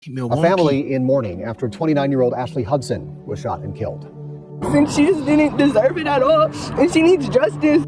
A family in mourning after 29-year-old Ashley Hudson was shot and killed. And she just didn't deserve it at all, and she needs justice.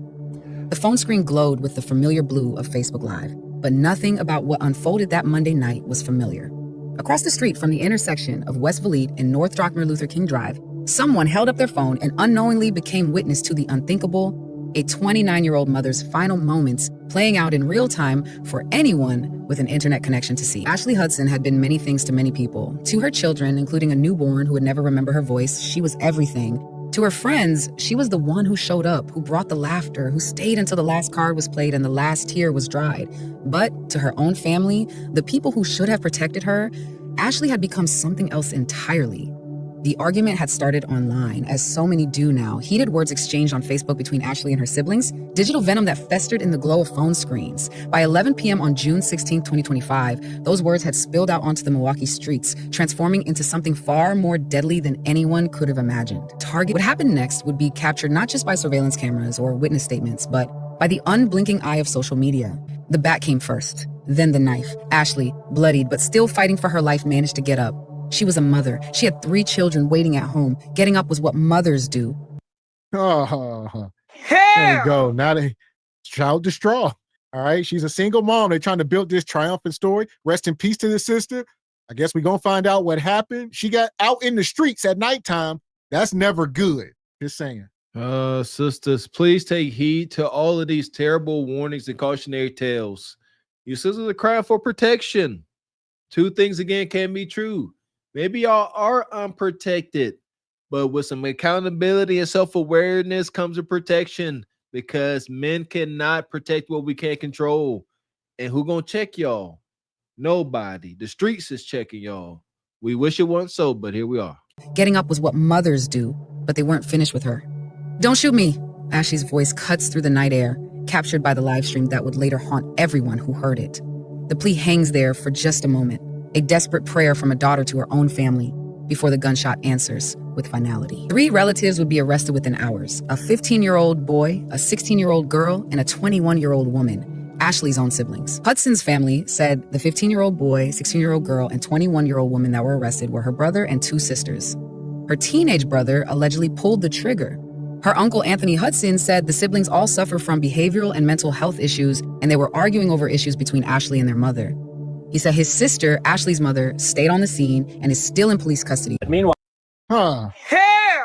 The phone screen glowed with the familiar blue of Facebook Live, but nothing about what unfolded that Monday night was familiar. Across the street from the intersection of West Valete and North Martin Luther King Drive, someone held up their phone and unknowingly became witness to the unthinkable, a 29-year-old mother's final moments playing out in real time for anyone with an internet connection to see. Ashley Hudson had been many things to many people. To her children, including a newborn who would never remember her voice, she was everything. To her friends, she was the one who showed up, who brought the laughter, who stayed until the last card was played and the last tear was dried. But to her own family, the people who should have protected her, Ashley had become something else entirely. The argument had started online, as so many do now. Heated words exchanged on Facebook between Ashley and her siblings, digital venom that festered in the glow of phone screens. By 11 p.m. on June 16, 2025, those words had spilled out onto the Milwaukee streets, transforming into something far more deadly than anyone could have imagined. What happened next would be captured not just by surveillance cameras or witness statements, but by the unblinking eye of social media. The bat came first, then the knife. Ashley, bloodied but still fighting for her life, managed to get up. She was a mother. She had 3 children waiting at home. Getting up was what mothers do. There you go. Now they child distraught. All right. She's a single mom. They're trying to build this triumphant story. Rest in peace to the sister. I guess we're going to find out what happened. She got out in the streets at nighttime. That's never good. Just saying. Sisters, please take heed to all of these terrible warnings and cautionary tales. Your sisters are crying for protection. 2 things again can be true. Maybe y'all are unprotected, but with some accountability and self-awareness comes a protection, because men cannot protect what we can't control. And who gonna check y'all? Nobody. The streets is checking y'all. We wish it wasn't so, but here we are. Getting up was what mothers do, but they weren't finished with her. Don't shoot me. Ashley's voice cuts through the night air, captured by the live stream that would later haunt everyone who heard it. The plea hangs there for just a moment. A desperate prayer from a daughter to her own family before the gunshot answers with finality. 3 relatives would be arrested within hours: a 15-year-old boy, a 16-year-old girl, and a 21-year-old woman, Ashley's own siblings. Hudson's family said the 15-year-old boy, 16-year-old girl, and 21-year-old woman that were arrested were her brother and 2 sisters. Her teenage brother allegedly pulled the trigger. Her uncle, Anthony Hudson, said the siblings all suffer from behavioral and mental health issues, and they were arguing over issues between Ashley and their mother. He said his sister, Ashley's mother, stayed on the scene and is still in police custody. Meanwhile, oh,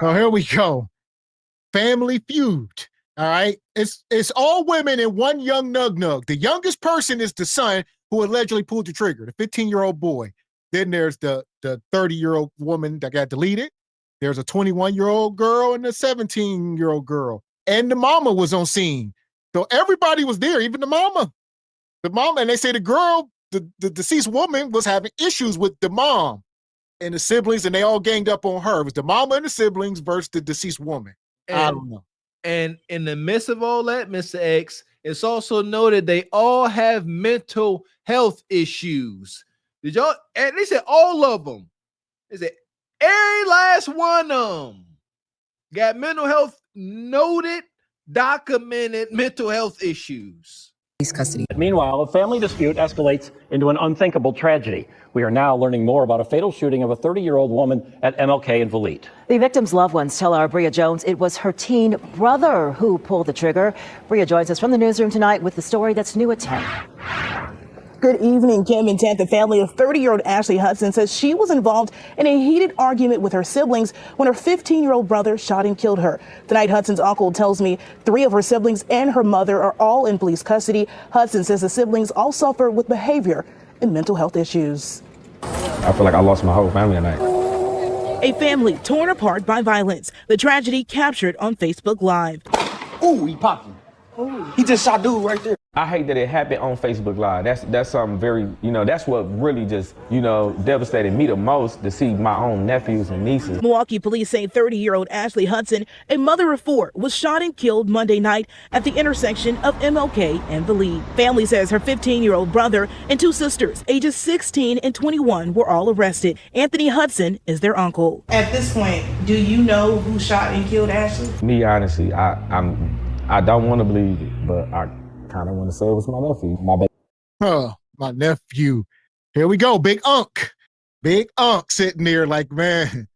here we go. Family Feud. All right. It's all women and one young nug. The youngest person is the son who allegedly pulled the trigger, the 15-year-old boy. Then there's the 30-year-old woman that got deleted. There's a 21-year-old girl and a 17-year-old girl. And the mama was on scene. So everybody was there, even the mama. The mama, and they say the girl, the deceased woman, was having issues with the mom and the siblings, and they all ganged up on her. It was the mama and the siblings versus the deceased woman. I don't know. And in the midst of all that, Mr. X, it's also noted they all have mental health issues. Did y'all? And they said all of them. They said every last one of them got mental health noted, documented mental health issues. Custody. Meanwhile, a family dispute escalates into an unthinkable tragedy. We are now learning more about a fatal shooting of a 30-year-old woman at MLK in Valete. The victim's loved ones tell our Bria Jones it was her teen brother who pulled the trigger. Bria joins us from the newsroom tonight with the story that's new at 10. Good evening, Kim and Ted. The family of 30-year-old Ashley Hudson says she was involved in a heated argument with her siblings when her 15-year-old brother shot and killed her. Tonight, Hudson's uncle tells me 3 of her siblings and her mother are all in police custody. Hudson says the siblings all suffer with behavior and mental health issues. I feel like I lost my whole family tonight. A family torn apart by violence. The tragedy captured on Facebook Live. Ooh, he popped. He just shot dude right there. I hate that it happened on Facebook Live. That's something very, that's what really just, devastated me the most, to see my own nephews and nieces. Milwaukee police say 30-year-old Ashley Hudson, a mother of 4, was shot and killed Monday night at the intersection of MLK and Valete. Family says her 15-year-old brother and 2 sisters, ages 16 and 21, were all arrested. Anthony Hudson is their uncle. At this point, do you know who shot and killed Ashley? Me, honestly, I don't want to believe it, but I kind of want to say it was my nephew. My nephew. Here we go, Big Unk. Big Unc sitting there like, man,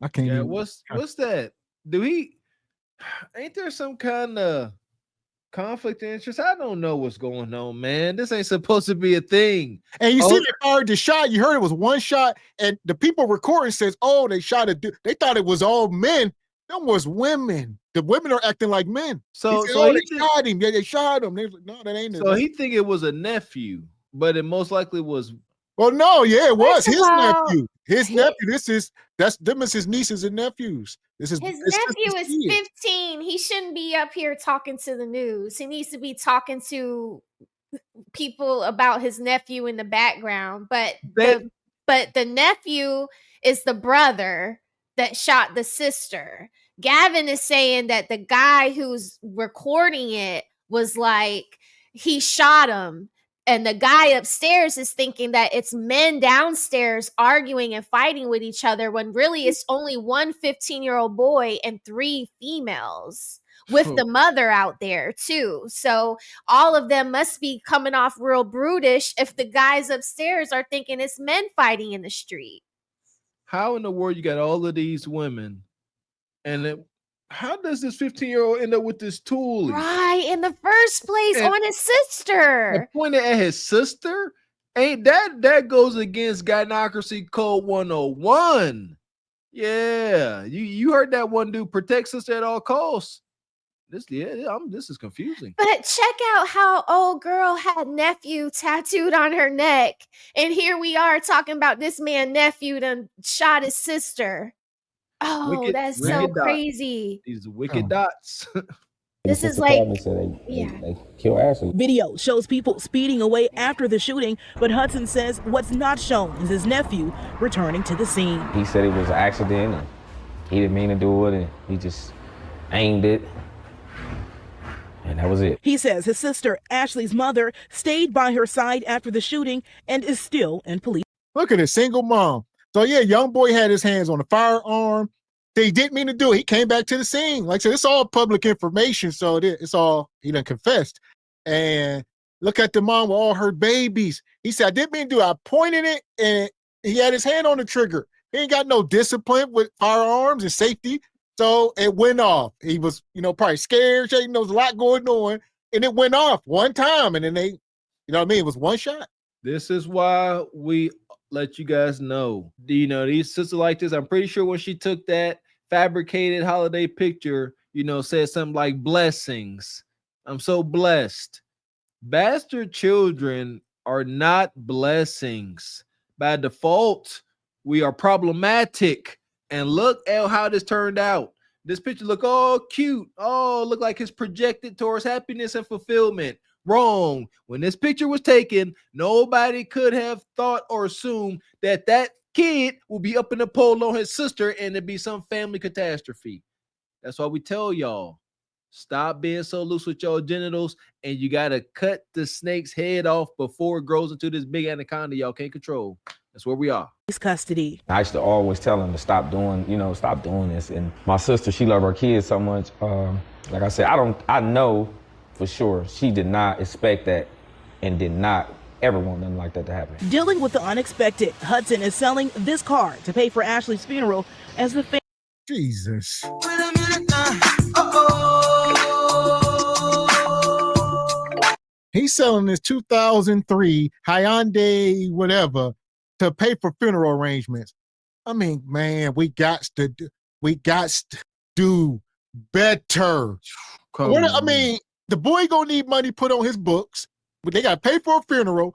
I can't. Yeah, even. what's that? Ain't there some kind of conflict of interest? I don't know what's going on, man. This ain't supposed to be a thing. And you see, they fired the shot. You heard it was one shot, and the people recording says, "Oh, they shot a dude." They thought it was all men. Them was women. The women are acting like men. So, said, so they shot him. Yeah, they shot him. They was like, no, that ain't. So he think it was a nephew, but it most likely was. Well, no, yeah, it was his all, nephew. His nephew. Them is his nieces and nephews. This is his nephew is 15. He shouldn't be up here talking to the news. He needs to be talking to people about his nephew in the background. But the nephew is the brother that shot the sister. Gavin is saying that the guy who's recording it was like, he shot him. And the guy upstairs is thinking that it's men downstairs arguing and fighting with each other when really it's only one 15-year-old boy and 3 females with the mother out there too. So all of them must be coming off real brutish if the guys upstairs are thinking it's men fighting in the street. How in the world you got all of these women, and how does this 15-year-old end up with this tool? Right, in the first place, on his sister. Pointed at his sister? Ain't that goes against Gynocracy Code 101. Yeah, you heard that one dude, protect sister at all costs. This is confusing. But check out how old girl had nephew tattooed on her neck, and here we are talking about this man nephew done shot his sister. Oh, that's so crazy. These wicked dots. This is like, they kill Ashley. Video shows people speeding away after the shooting, but Hudson says what's not shown is his nephew returning to the scene. He said it was an accident and he didn't mean to do it and he just aimed it. And that was it. He says his sister, Ashley's mother, stayed by her side after the shooting and is still in police. Look at a single mom. So yeah, young boy had his hands on a firearm. They didn't mean to do it. He came back to the scene. Like I said, it's all public information. So it's all, he done confessed. And look at the mom with all her babies. He said, I didn't mean to do it. I pointed it and he had his hand on the trigger. He ain't got no discipline with firearms and safety. So it went off. He was, probably scared. There was a lot going on. And it went off one time. And then they, it was one shot. This is why we let you guys know. These sisters like this, I'm pretty sure when she took that fabricated holiday picture, said something like blessings. I'm so blessed. Bastard children are not blessings. By default, we are problematic. And look at how this turned out. This picture look all cute. Oh, look like it's projected towards happiness and fulfillment. Wrong. When this picture was taken, nobody could have thought or assumed that kid will be up in the pole on his sister and it'd be some family catastrophe. That's why we tell y'all, stop being so loose with your genitals, and you got to cut the snake's head off before it grows into this big anaconda y'all can't control. That's where we are. Custody. I used to always tell him to stop doing this. And my sister, she loved her kids so much. Like I said, I know for sure she did not expect that and did not ever want nothing like that to happen. Dealing with the unexpected, Hudson is selling this car to pay for Ashley's funeral as the family. Jesus. He's selling this 2003 Hyundai whatever to pay for funeral arrangements. I mean, man, we got to do better. The boy gonna need money put on his books, but they got to pay for a funeral.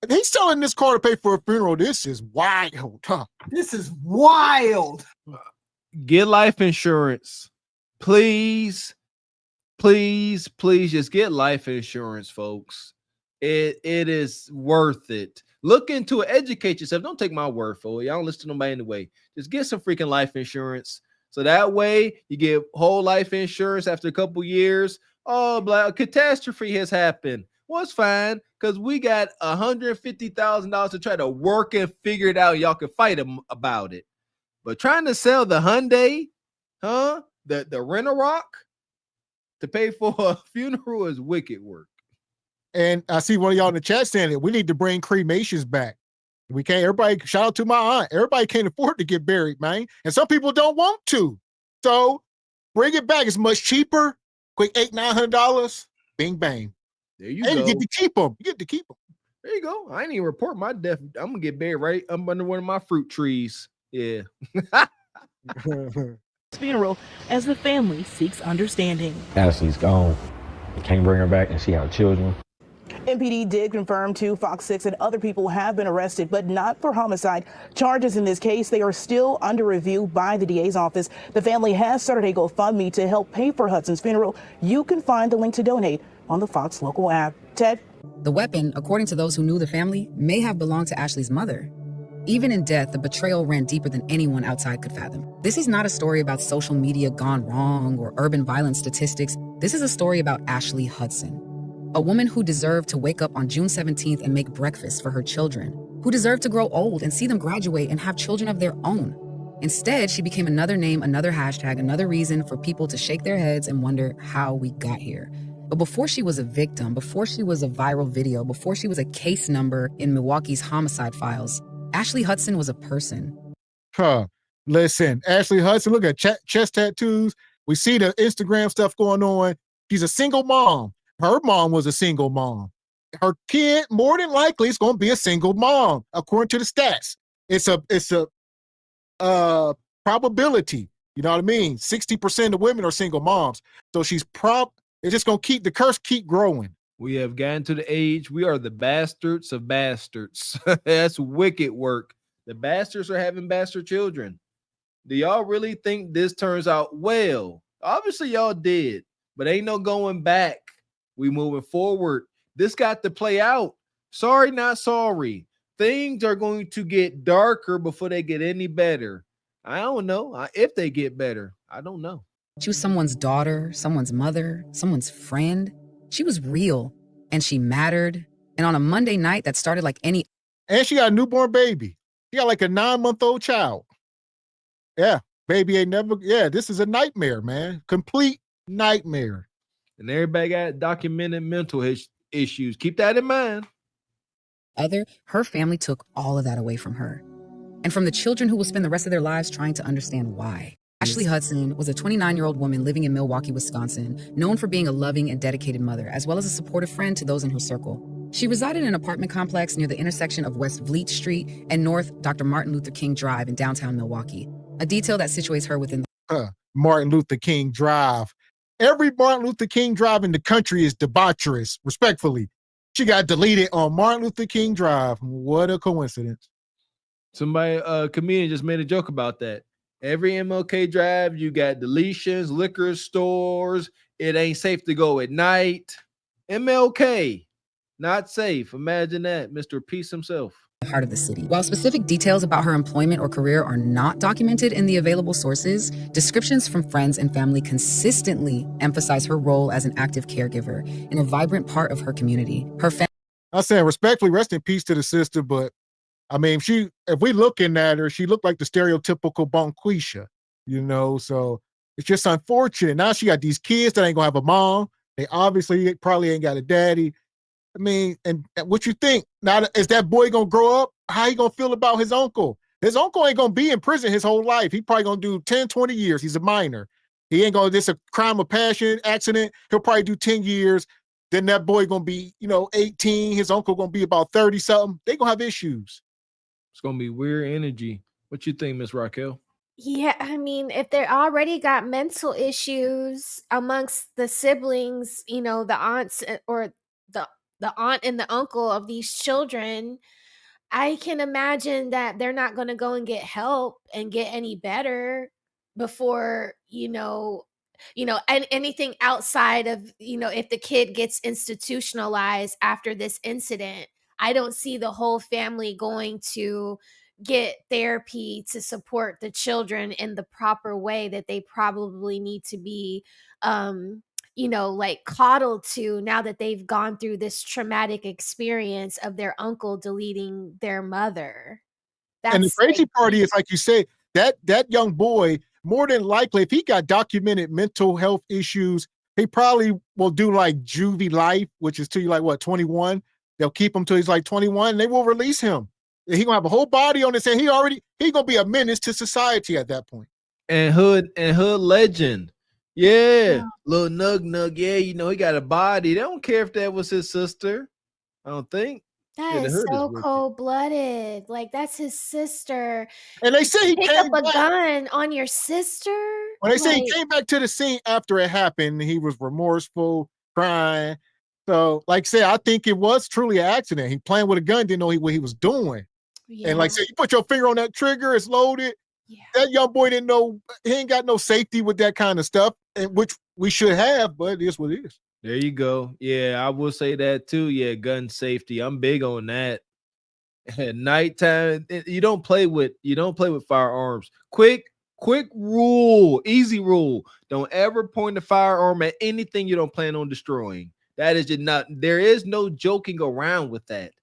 He's selling this car to pay for a funeral. This is wild. Huh? This is wild. Get life insurance. Please, please, please just get life insurance, folks. It is worth it. Look into it. Educate yourself. Don't take my word for it. Y'all don't listen to nobody anyway. Just get some freaking life insurance. So that way you get whole life insurance after a couple years. Oh, a catastrophe has happened. Well, it's fine because we got $150,000 to try to work and figure it out. Y'all can fight them about it. But trying to sell the Hyundai, the Rent-A-Rock to pay for a funeral is wicked work. And I see one of y'all in the chat saying that we need to bring cremations back. We can't, everybody, shout out to my aunt. Everybody can't afford to get buried, man. And some people don't want to. So bring it back. It's much cheaper. Quick $800-900. Bing, bang. There you and go. You get to keep them. You get to keep them. There you go. I ain't even report my death. I'm going to get buried right up under one of my fruit trees. Yeah. Funeral as the family seeks understanding. Ashley's gone. You can't bring her back, and she had children. MPD did confirm Fox 6 and other people have been arrested, but not for homicide. Charges in this case, they are still under review by the DA's office. The family has started a GoFundMe to help pay for Hudson's funeral. You can find the link to donate on the Fox local app. Ted? The weapon, according to those who knew the family, may have belonged to Ashley's mother. Even in death, the betrayal ran deeper than anyone outside could fathom. This is not a story about social media gone wrong or urban violence statistics. This is a story about Ashley Hudson, a woman who deserved to wake up on June 17th and make breakfast for her children, who deserved to grow old and see them graduate and have children of their own. Instead, she became another name, another hashtag, another reason for people to shake their heads and wonder how we got here. But before she was a victim, before she was a viral video, before she was a case number in Milwaukee's homicide files, Ashley Hudson was a person. Listen, Ashley Hudson, look at chest tattoos. We see the Instagram stuff going on. She's a single mom. Her mom was a single mom. Her kid, more than likely, is going to be a single mom, according to the stats. It's a probability. You know what I mean? 60% of women are single moms. So it's just going to the curse keep growing. We have gotten to the age, we are the bastards of bastards. That's wicked work. The bastards are having bastard children. Do y'all really think this turns out well? Obviously, y'all did, but ain't no going back. We moving forward. This got to play out. Sorry, not sorry. Things are going to get darker before they get any better. I don't know if they get better. I don't know. She was someone's daughter, someone's mother, someone's friend. She was real and she mattered. And on a Monday night that started like any. And she got a newborn baby. She got like a 9-month-old child. Yeah, baby ain't never. Yeah, this is a nightmare, man. Complete nightmare. And everybody got documented mental issues. Keep that in mind. Her family took all of that away from her. And from the children who will spend the rest of their lives trying to understand why. Ashley Hudson was a 29-year-old woman living in Milwaukee, Wisconsin, known for being a loving and dedicated mother, as well as a supportive friend to those in her circle. She resided in an apartment complex near the intersection of West Vliet Street and North Dr. Martin Luther King Drive in downtown Milwaukee, a detail that situates her within Martin Luther King Drive. Every Martin Luther King Drive in the country is debaucherous, respectfully. She got deleted on Martin Luther King Drive. What a coincidence. Somebody, a comedian just made a joke about that. Every MLK Drive, you got deletions, liquor stores. It ain't safe to go at night. MLK, not safe. Imagine that, Mr. Peace himself. The heart of the city. While specific details about her employment or career are not documented in the available sources, descriptions from friends and family consistently emphasize her role as an active caregiver and a vibrant part of her community. I'm saying respectfully, rest in peace to the sister, but I mean, if we looking at her, she looked like the stereotypical Bonquisha, you know, so it's just unfortunate. Now she got these kids that ain't gonna have a mom. They obviously probably ain't got a daddy. I mean, and what you think? Now, is that boy gonna grow up? How he gonna feel about his uncle? His uncle ain't gonna be in prison his whole life. He probably gonna do 10, 20 years. He's a minor. He ain't gonna, this a crime of passion, accident. He'll probably do 10 years. Then that boy gonna be, 18. His uncle gonna be about 30 something. They gonna have issues. It's gonna be weird energy. What you think, Miss Raquel? Yeah, I mean, if they're already got mental issues amongst the siblings, the aunts or the aunt and the uncle of these children, I can imagine that they're not going to go and get help and get any better before, and anything outside of, if the kid gets institutionalized after this incident. I don't see the whole family going to get therapy to support the children in the proper way that they probably need to be like coddled to, now that they've gone through this traumatic experience of their uncle deleting their mother. And the crazy part is, like you said, that young boy, more than likely, if he got documented mental health issues, he probably will do like juvie life, which is till you like what, 21? They'll keep him till he's like 21 and they will release him. He gonna have a whole body on his head. He gonna be a menace to society at that point. And hood legend. Yeah. Little Nug. Yeah, you know, he got a body. They don't care if that was his sister. I don't think. That is so cold-blooded. Like, that's his sister. And they say he Pick came up a back. gun on your sister? Well, they say he came back to the scene after it happened. He was remorseful, crying. So, like I said, I think it was truly an accident. He playing with a gun, didn't know what he was doing. Yeah. And like I said, you put your finger on that trigger, it's loaded. Yeah. That young boy didn't know, he ain't got no safety with that kind of stuff, and which we should have, but it is what it is. There you go. Yeah, I will say that too. Yeah, gun safety. I'm big on that. At nighttime, you don't play with firearms. Quick rule, easy rule. Don't ever point a firearm at anything you don't plan on destroying. That is just not, there is no joking around with that.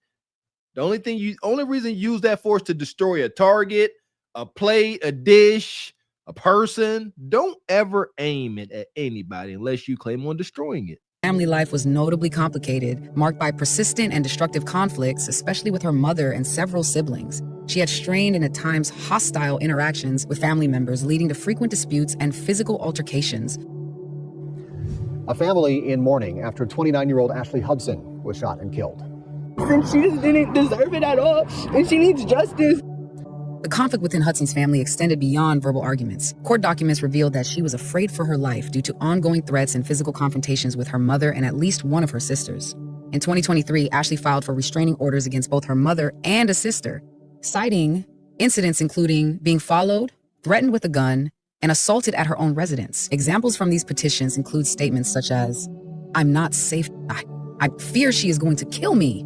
The only reason you use that force to destroy a target, a plate, a dish, a person. Don't ever aim it at anybody unless you claim on destroying it. Family life was notably complicated, marked by persistent and destructive conflicts, especially with her mother and several siblings. She had strained and at times hostile interactions with family members, leading to frequent disputes and physical altercations. A family in mourning after 29-year-old Ashley Hudson was shot and killed. And she just didn't deserve it at all, and she needs justice. The conflict within Hudson's family extended beyond verbal arguments. Court documents revealed that she was afraid for her life due to ongoing threats and physical confrontations with her mother and at least one of her sisters. In 2023, Ashley filed for restraining orders against both her mother and a sister, citing incidents including being followed, threatened with a gun, and assaulted at her own residence. Examples from these petitions include statements such as, "I'm not safe. I fear she is going to kill me,"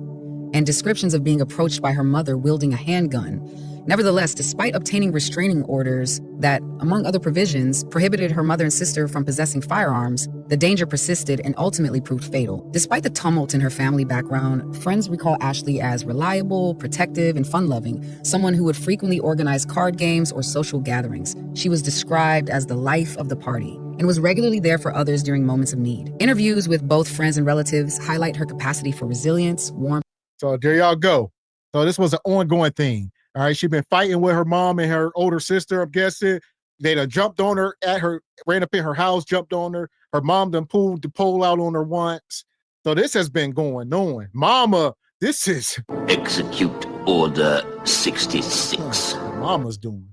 and descriptions of being approached by her mother wielding a handgun. Nevertheless, despite obtaining restraining orders that, among other provisions, prohibited her mother and sister from possessing firearms, the danger persisted and ultimately proved fatal. Despite the tumult in her family background, friends recall Ashley as reliable, protective, and fun-loving, someone who would frequently organize card games or social gatherings. She was described as the life of the party and was regularly there for others during moments of need. Interviews with both friends and relatives highlight her capacity for resilience, warmth. So there y'all go. So this was an ongoing thing. All right, she'd been fighting with her mom and her older sister, I'm guessing. They done jumped on her ran up in her house, jumped on her. Her mom done pulled the pole out on her once. So this has been going on. Mama, this is... Execute Order 66. Mama's doing.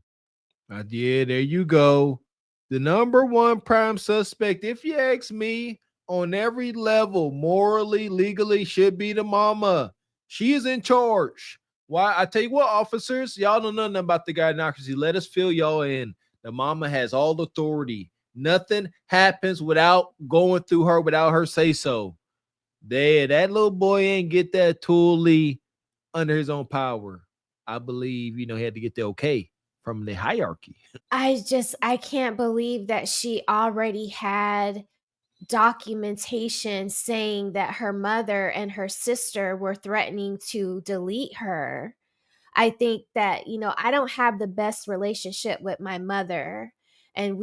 Yeah, there you go. The number one prime suspect, if you ask me, on every level, morally, legally, should be the mama. She is in charge. Why? I tell you what, officers, y'all don't know nothing about the gynocracy. Let us fill y'all in. The mama has all authority. Nothing happens without going through her, without her say so. That little boy ain't get that totally under his own power. I believe, he had to get the okay from the hierarchy. I can't believe that she already had documentation saying that her mother and her sister were threatening to delete her. I think that, I don't have the best relationship with my mother, and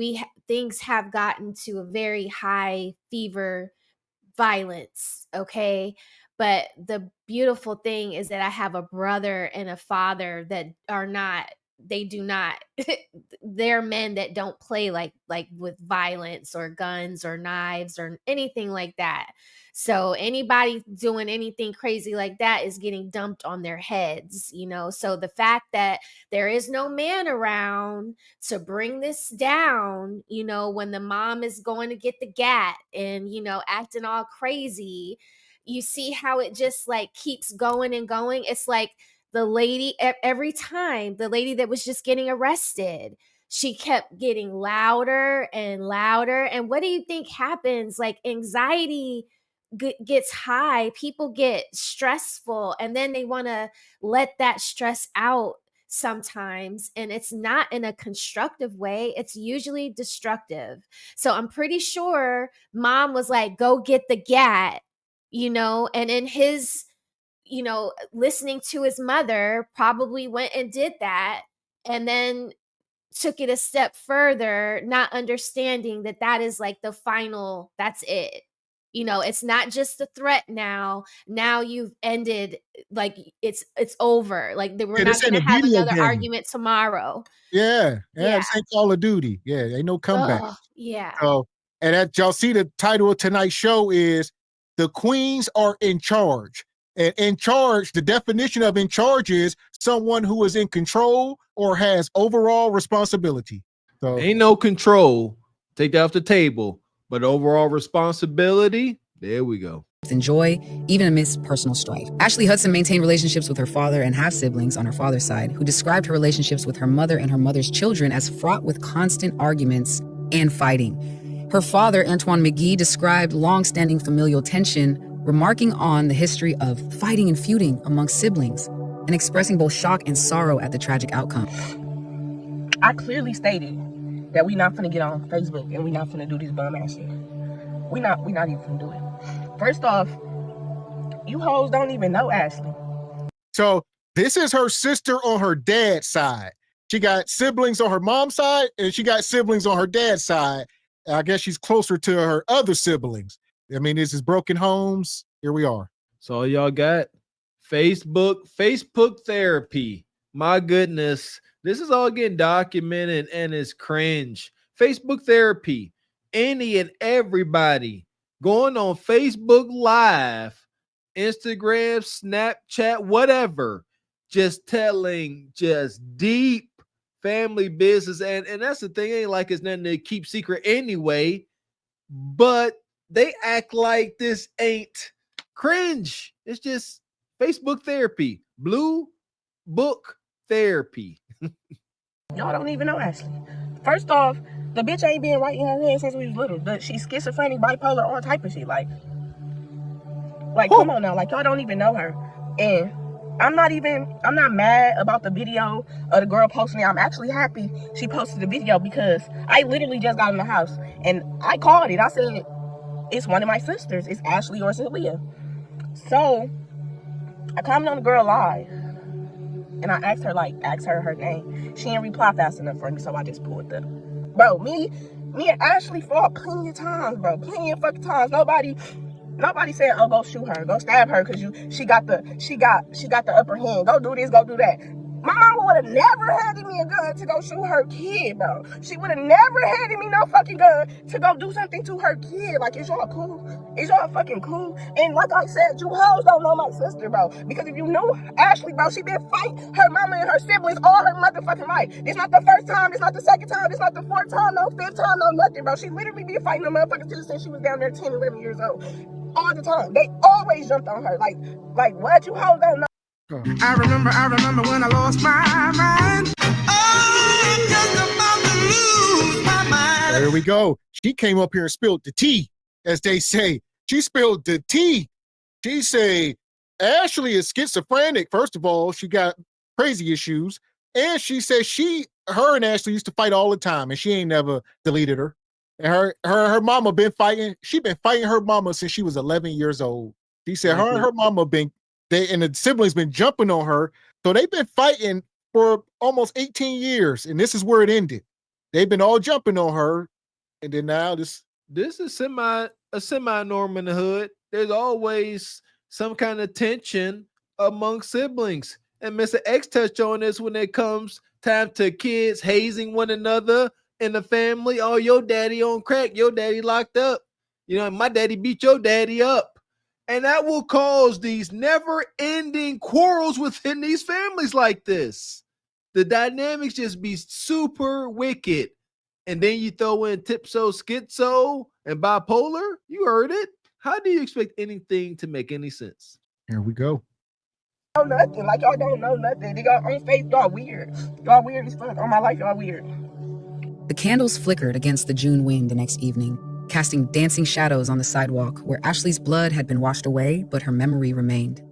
things have gotten to a very high fever violence, okay? But the beautiful thing is that I have a brother and a father that do not they're men that don't play like with violence or guns or knives or anything like that. So anybody doing anything crazy like that is getting dumped on their heads. So the fact that there is no man around to bring this down, when the mom is going to get the gat and acting all crazy, you see how it just keeps going and going. It's like the lady, every time, the lady that was just getting arrested, she kept getting louder and louder. And what do you think happens? Anxiety gets high, people get stressful, and then they want to let that stress out sometimes, and it's not in a constructive way. It's usually destructive. So I'm pretty sure mom was like, go get the gat, and in his listening to his mother, probably went and did that, and then took it a step further, not understanding that is the final, that's it. You know, it's not just a threat now. Now you've ended, like it's over. Like we're Yeah, not this ain't going a to have video another game. argument tomorrow. Yeah, Yeah. this ain't Call of Duty. Yeah, ain't no comeback. Ugh, yeah. So, and that y'all see the title of tonight's show is "The Queens Are in Charge." And in charge, the definition of in charge is someone who is in control or has overall responsibility. So Ain't no control. Take that off the table. But overall responsibility, there we go. Enjoy, even amidst personal strife. Ashley Hudson maintained relationships with her father and half-siblings on her father's side, who described her relationships with her mother and her mother's children as fraught with constant arguments and fighting. Her father, Antoine McGee, described long-standing familial tension, remarking on the history of fighting and feuding amongst siblings, and expressing both shock and sorrow at the tragic outcome. I clearly stated that we not finna get on Facebook and we not finna do this bum ass shit. We not even finna do it. First off, you hoes don't even know Ashley. So this is her sister on her dad's side. She got siblings on her mom's side, and she got siblings on her dad's side. I guess she's closer to her other siblings. I mean, this is broken homes. Here we are. So all y'all got Facebook therapy. My goodness, this is all getting documented and it's cringe. Facebook therapy. Any and everybody going on Facebook Live, Instagram, Snapchat, whatever, just telling just deep family business. And that's the thing, ain't like it's nothing to keep secret anyway, but they act like this ain't cringe. It's just Facebook therapy, blue book therapy. Y'all don't even know Ashley. First off, the bitch ain't been right in her head since we was little. But she's schizophrenic, bipolar, all type of shit. Like come on now. Like, y'all don't even know her. And I'm not mad about the video of the girl posting it. I'm actually happy she posted the video because I literally just got in the house and I called it. I said, it's one of my sisters. It's Ashley or Celia. So I commented on the girl live and I asked her her name. She didn't reply fast enough for me, so I just pulled the. Bro, me and Ashley fought plenty of times, bro. Plenty of fucking times. Nobody said, oh, go shoot her, go stab her, because she got the upper hand. Go do this, go do that. My mama would have never handed me a gun to go shoot her kid, bro. She would have never handed me no fucking gun to go do something to her kid. Like, is y'all cool? Is y'all fucking cool? And like I said, you hoes don't know my sister, bro. Because if you knew Ashley, bro, she been fighting her mama and her siblings all her motherfucking life. It's not the first time, it's not the second time, it's not the fourth time, no fifth time, no nothing, bro. She literally been fighting them motherfuckers since she was down there 10, 11 years old. All the time. They always jumped on her. Like what? You hoes don't know. I remember when I lost my mind. Oh, I'm just about to lose my mind. There we go. She came up here and spilled the tea, as they say. She spilled the tea. She say Ashley is schizophrenic. First of all, she got crazy issues. And she said her and Ashley used to fight all the time, and she ain't never deleted her. And her mama been fighting. She been fighting her mama since she was 11 years old. She said her and her mama and the siblings been jumping on her. So they've been fighting for almost 18 years. And this is where it ended. They've been all jumping on her. And then now this Here we go. Know nothing. Like, y'all don't know nothing. They got on face, y'all weird. Y'all weird as fuck. On my life, y'all weird. The candles flickered against the June wind the next evening, casting dancing shadows on the sidewalk where Ashley's blood had been washed away, but her memory remained.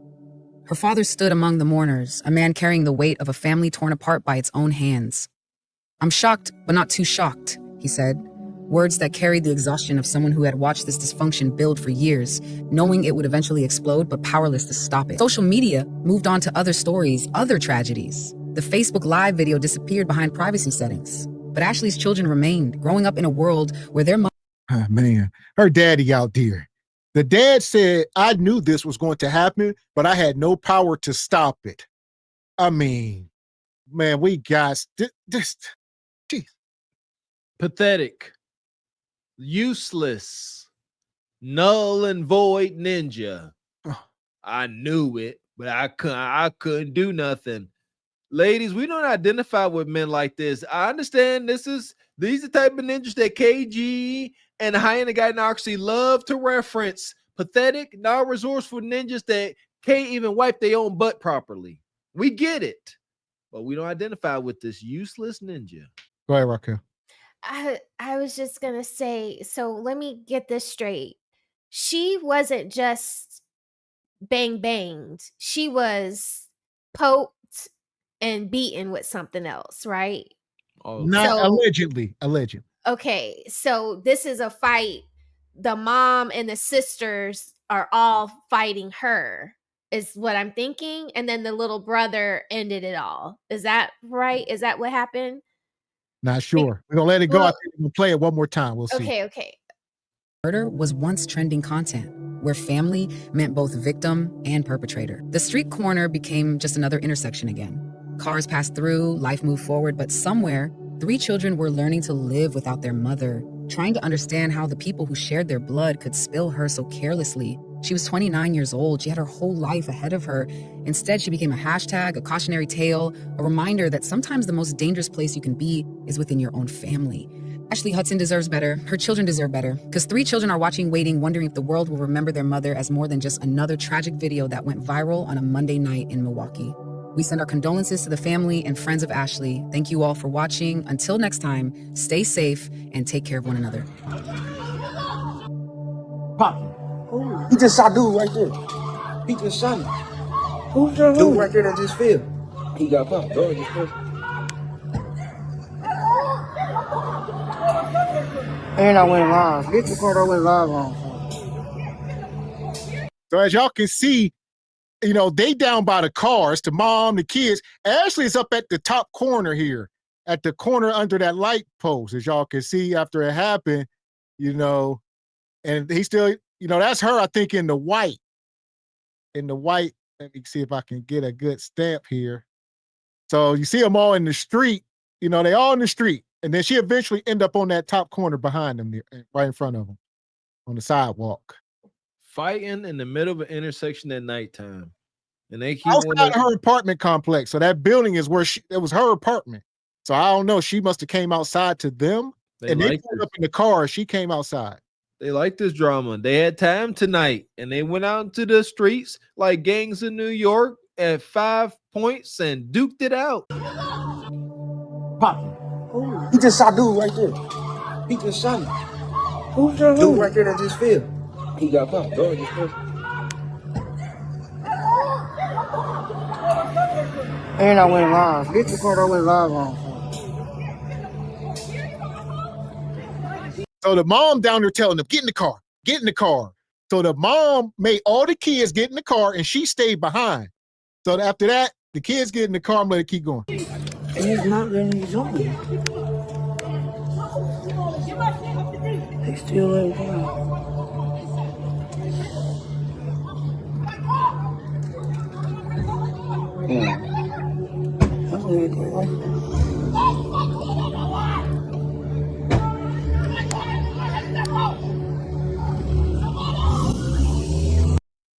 Her father stood among the mourners, a man carrying the weight of a family torn apart by its own hands. "I'm shocked, but not too shocked," he said, words that carried the exhaustion of someone who had watched this dysfunction build for years, knowing it would eventually explode, but powerless to stop it. Social media moved on to other stories, other tragedies. The Facebook Live video disappeared behind privacy settings, but Ashley's children remained, growing up in a world where their mother man, her daddy out there. The dad said, I knew this was going to happen, but I had no power to stop it. I mean, man, we got this. Geez. Pathetic. Useless. Null and void ninja. I knew it, but I couldn't do nothing. Ladies, we don't identify with men like this. I understand these are the type of ninjas that KG and Hyena Gynocracy love to reference. Pathetic, non-resourceful ninjas that can't even wipe their own butt properly. We get it, but we don't identify with this useless ninja. Go ahead, Raquel. I was just gonna say, so let me get this straight. She wasn't just banged. She was poked and beaten with something else, right? Oh, not allegedly. Okay, so this is a fight. The mom and the sisters are all fighting her, is what I'm thinking. And then the little brother ended it all. Is that right? Is that what happened? Not sure. We're gonna let it go. I think we'll play it one more time. We'll see. Okay. Murder was once trending content, where family meant both victim and perpetrator. The street corner became just another intersection again. Cars passed through, life moved forward, but somewhere, 3 children were learning to live without their mother, trying to understand how the people who shared their blood could spill her so carelessly. She was 29 years old. She had her whole life ahead of her. Instead, she became a hashtag, a cautionary tale, a reminder that sometimes the most dangerous place you can be is within your own family. Ashley Hudson deserves better. Her children deserve better. Because 3 children are watching, waiting, wondering if the world will remember their mother as more than just another tragic video that went viral on a Monday night in Milwaukee. We send our condolences to the family and friends of Ashley. Thank you all for watching. Until next time, stay safe and take care of one another. Pop. He just shot dude right there. He just shot him. Who's the dude right there that just fell? He got popped. Dog just fell. And I went live. Get the part I went live on. So as y'all can see, you know, they down by the cars, the mom, the kids. Ashley's up at the top corner here, at the corner under that light post, as y'all can see after it happened, you know, and he still, you know, that's her, I think, in the white. In the white, let me see if I can get a good stamp here. So you see them all in the street, you know, they all in the street. And then she eventually end up on that top corner behind them, right in front of them, on the sidewalk. Fighting in the middle of an intersection at nighttime. And they keep outside her apartment complex. So that building is where it was her apartment. So I don't know. She must have came outside to them. They pulled up in the car. She came outside. They like this drama. They had time tonight and they went out into the streets like gangs in New York at 5 points and duked it out. Pop. He just shot dude right there. He just shot him. Who's the dude right there that just fell? He got popped. Dog just fell. And I went live. Get the part I went live on. So the mom down there telling them, get in the car, get in the car. So the mom made all the kids get in the car and she stayed behind. So after that, the kids get in the car and let it keep going. And he's not letting me go. They still let it go. Yeah.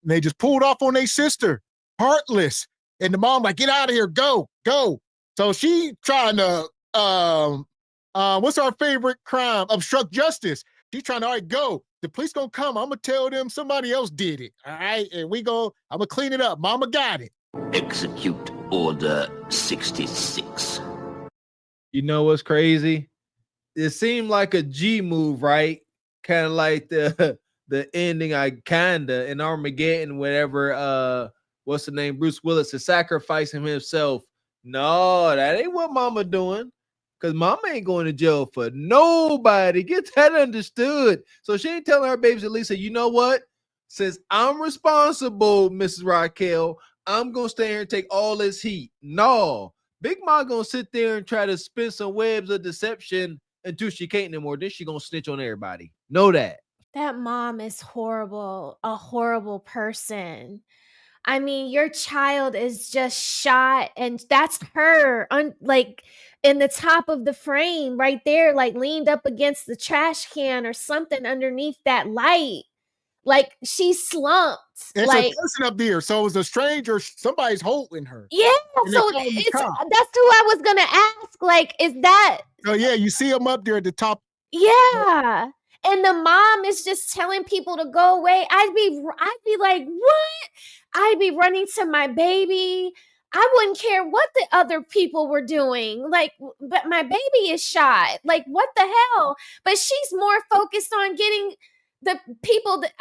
They just pulled off on their sister, heartless. And the mom like, get out of here, go. So she trying to, what's our favorite crime? Obstruct justice. She's trying to, all right, go. The police gonna come. I'm gonna tell them somebody else did it. All right, and I'm gonna clean it up. Mama got it. Execute Order 66. You know what's crazy? It seemed like a G move, right? Kind of like the ending in Armageddon, whatever what's the name? Bruce Willis is sacrificing himself. No, that ain't what mama doing. Because mama ain't going to jail for nobody. Get that understood. So she ain't telling her babies at least, you know what? Since I'm responsible, Mrs. Raquel, I'm going to stay here and take all this heat. No. Big Ma going to sit there and try to spin some webs of deception until she can't anymore. Then she going to snitch on everybody. Know that. That mom is horrible, a horrible person. I mean, your child is just shot, and that's her, like in the top of the frame right there, like leaned up against the trash can or something underneath that light. Like she's slumped. It's Like, a person up there, so it's a stranger. Somebody's holding her. yeah, And so they call the it's cops. that's who I was gonna ask. Like, is that Oh yeah, you see them up there at the top. yeah? And the mom is just telling people to go away. I'd be like, what? I'd be running to my baby. I wouldn't care what the other people were doing. Like, but my baby is shot. Like, what the hell? But she's more focused on getting the people that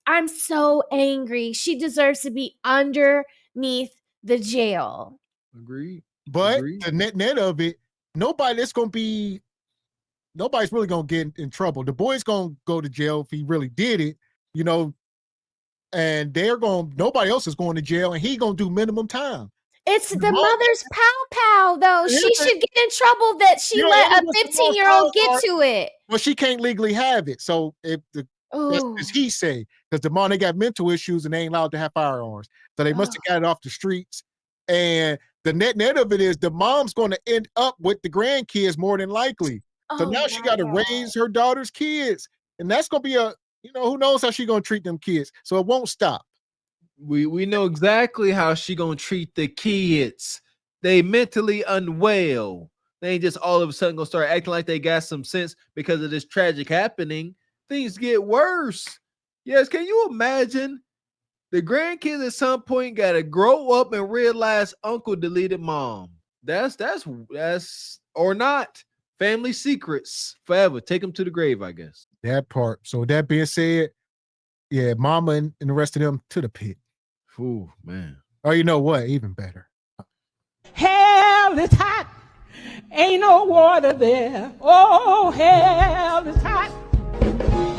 I'm so angry. She deserves to be underneath the jail. Agreed. But the net of it, nobody's really gonna get in trouble. The boy's gonna go to jail if he really did it, you know, and nobody else is going to jail, and he gonna do minimum time. It's the mother's pow though. She should get in trouble that she let a 15-year-old get to it. Well, she can't legally have it. So that's as he say, because the mom, they got mental issues and they ain't allowed to have firearms. So they must have got it off the streets. And the net of it is the mom's going to end up with the grandkids more than likely. So now she got to raise her daughter's kids. And that's going to be who knows how she going to treat them kids. So it won't stop. We know exactly how she going to treat the kids. They mentally unwell. They ain't just all of a sudden going to start acting like they got some sense because of this tragic happening. Things get worse. Yes, can you imagine? The grandkids at some point got to grow up and realize uncle deleted mom. That's or not. Family secrets forever. Take them to the grave, I guess. That part. So with that being said, yeah, mama and the rest of them to the pit. Ooh, man. Oh, you know what? Even better. Hell is hot. Ain't no water there. Oh, hell is hot.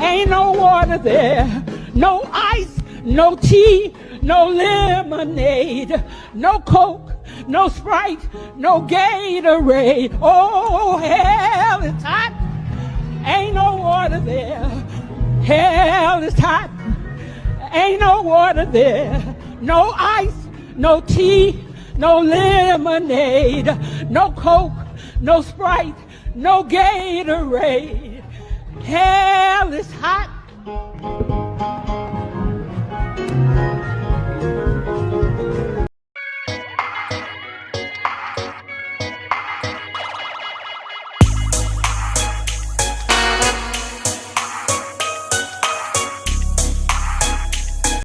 Ain't no water there. No ice, no tea, no lemonade, no Coke, no Sprite, no Gatorade. Oh, hell is hot. Ain't no water there. Hell is hot. Ain't no water there. No ice, no tea, no lemonade, no Coke, no Sprite, no Gatorade. Hell is hot.